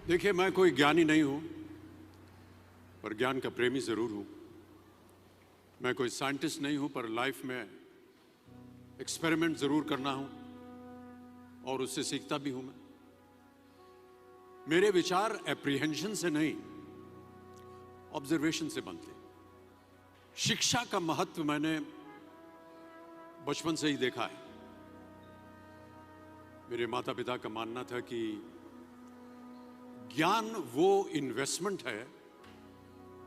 देखिए, मैं कोई ज्ञानी नहीं हूं, पर ज्ञान का प्रेमी जरूर हूं। मैं कोई साइंटिस्ट नहीं हूं, पर लाइफ में एक्सपेरिमेंट जरूर करना हूं और उससे सीखता भी हूं। मेरे विचार एप्रीहेंशन से नहीं, ऑब्जर्वेशन से बनते हैं। शिक्षा का महत्व मैंने बचपन से ही देखा है। मेरे माता पिता का मानना था कि ज्ञान वो इन्वेस्टमेंट है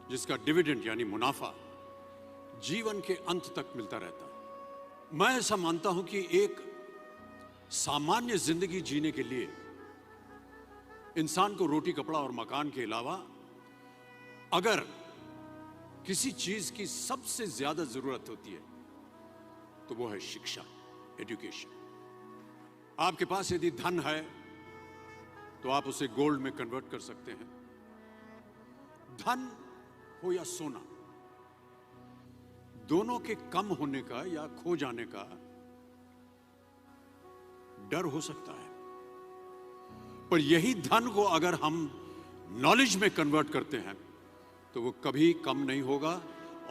जिसका डिविडेंड यानी मुनाफा जीवन के अंत तक मिलता रहता है। मैं ऐसा मानता हूं कि एक सामान्य जिंदगी जीने के लिए इंसान को रोटी, कपड़ा और मकान के अलावा अगर किसी चीज की सबसे ज्यादा जरूरत होती है तो वो है शिक्षा, एजुकेशन। आपके पास यदि धन है तो आप उसे गोल्ड में कन्वर्ट कर सकते हैं। धन हो या सोना, दोनों के कम होने का या खो जाने का डर हो सकता है, पर यही धन को अगर हम नॉलेज में कन्वर्ट करते हैं तो वो कभी कम नहीं होगा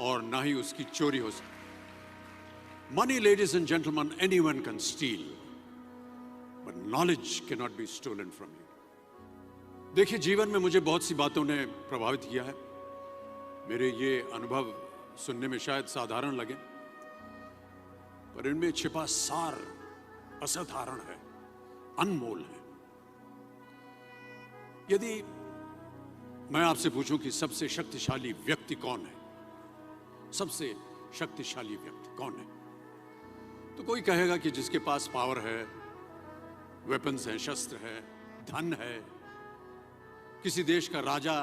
और ना ही उसकी चोरी हो सकती। Money, ladies and gentleman, anyone can steal, but knowledge can not be stolen from you. देखिए, जीवन में मुझे बहुत सी बातों ने प्रभावित किया है। मेरे ये अनुभव सुनने में शायद साधारण लगे, पर इनमें छिपा सार असाधारण है, अनमोल है। यदि मैं आपसे पूछूं कि सबसे शक्तिशाली व्यक्ति कौन है, सबसे शक्तिशाली व्यक्ति कौन है, तो कोई कहेगा कि जिसके पास पावर है, वेपन्स हैं, शस्त्र है, धन है, किसी देश का राजा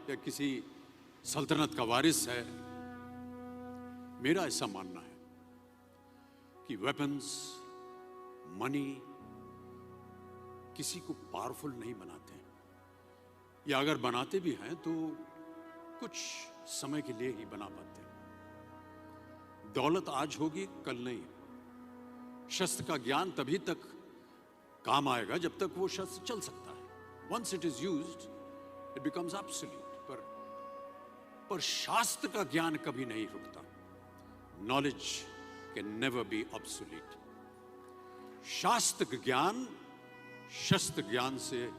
या किसी सल्तनत का वारिस है। मेरा ऐसा मानना है कि वेपन्स, मनी किसी को पावरफुल नहीं बनाते, या अगर बनाते भी हैं तो कुछ समय के लिए ही बना पाते हैं। दौलत आज होगी, कल नहीं। शस्त्र का ज्ञान तभी तक काम आएगा जब तक वो शस्त्र चल सकता है। Once it is used it becomes absolute. पर शास्त्र का ज्ञान कभी नहीं रुकता। Knowledge can never be obsolete. शास्त्र ज्ञान शस्त्र ज्ञान से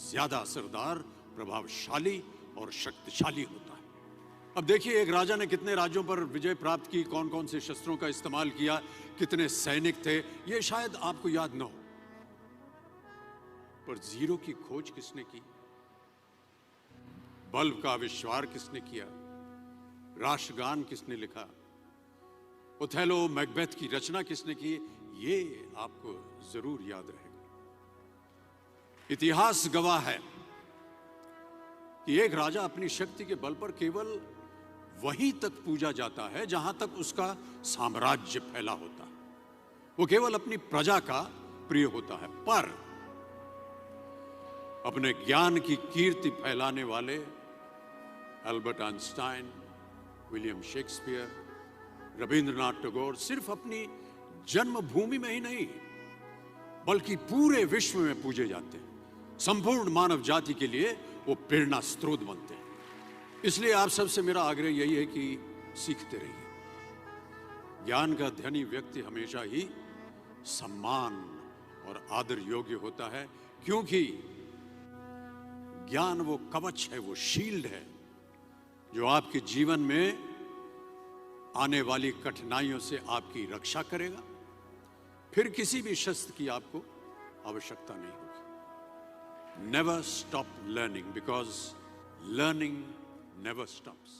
ज्यादा असरदार, प्रभावशाली और शक्तिशाली होता है। अब देखिए, एक राजा ने कितने राज्यों पर विजय प्राप्त की, कौन कौन से शस्त्रों का इस्तेमाल किया, कितने सैनिक थे, यह शायद आपको याद न हो, पर जीरो की खोज किसने की, बल्ब का आविष्कार किसने किया, राष्ट्रगान किसने लिखा, ओथेलो, मैकबेथ की रचना किसने की, ये आपको जरूर याद रहेगा। इतिहास गवाह है कि एक राजा अपनी शक्ति के बल पर केवल वहीं तक पूजा जाता है जहां तक उसका साम्राज्य फैला होता है। वो केवल अपनी प्रजा का प्रिय होता है। पर अपने ज्ञान की कीर्ति फैलाने वाले Albert Einstein, William Shakespeare, Rabindranath Tagore सिर्फ अपनी जन्मभूमि में ही नहीं बल्कि पूरे विश्व में पूजे जाते हैं। संपूर्ण मानव जाति के लिए वो प्रेरणा स्रोत बनते हैं। इसलिए आप सबसे मेरा आग्रह यही है कि सीखते रहिए। ज्ञान का धनी व्यक्ति हमेशा ही सम्मान और आदर योग्य होता है, क्योंकि ज्ञान वो कवच है, वो शील्ड है जो आपके जीवन में आने वाली कठिनाइयों से आपकी रक्षा करेगा। फिर किसी भी शस्त्र की आपको आवश्यकता नहीं होगी। Never stop learning, because learning never stops.